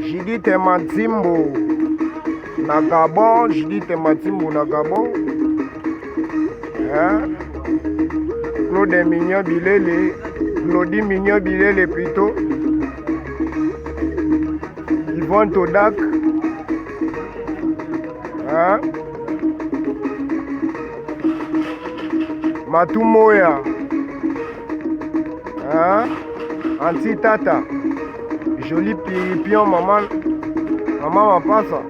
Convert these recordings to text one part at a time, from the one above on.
Judith Matimbo na Gabon, Judith Matimbo na Gabon. Hein? Claude Mignon Bilele, Claudie Mignon Bilele plutôt. Yvonne Todak. Hein? Matou Moya. Hein? Anti Tata. Joli piripion, maman. Maman Mapasa.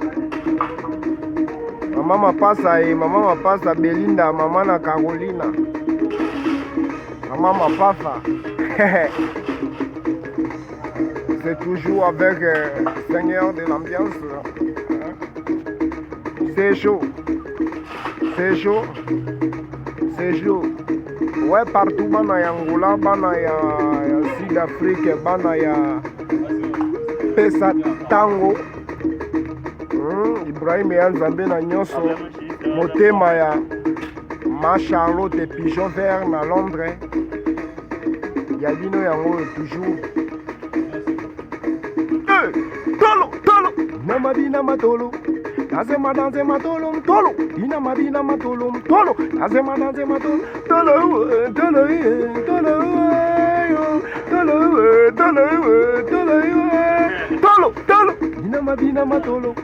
Maman Mapasa et maman Mapasa Belinda, maman na Carolina. Maman Mapasa. C'est toujours avec Seigneur de l'ambiance. C'est chaud. C'est chaud. C'est chaud. Ouais, partout, bana ya Angola, bana ya Sud-Afrique, bana ya Pesa Tango. Ibrahim ya Nzambe na nyonso. Motema ya Ma Charlotte Pigeon Vert na Londres. Ya bino yango toujours. Tolo. Namabina matolo. Nazema danse matolo tolo. Inamabina matolo tolo. Nazema danse matolo tolo. Tolo. Inamabina matolo.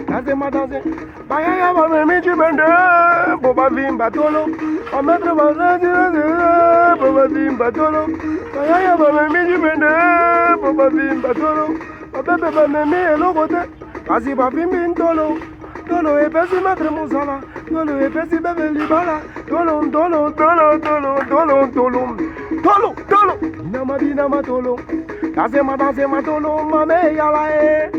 Nazema danse. Bayaya ba me jibende. Boba vimba tolo. Ametre bazazi. Boba vimba tolo. Bayaya ba me jibende. Boba vimba tolo. Bebe ba me elogote. Kasi ba vimbi tolo. Tolo epesi maître Moussala, tolo epesi bebe libala, tolo, inamabina matolo, danse ma tolo, mame yala e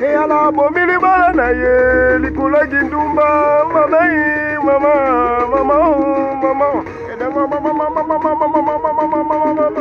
yala bomili bala na ye, likula kindumba, mama,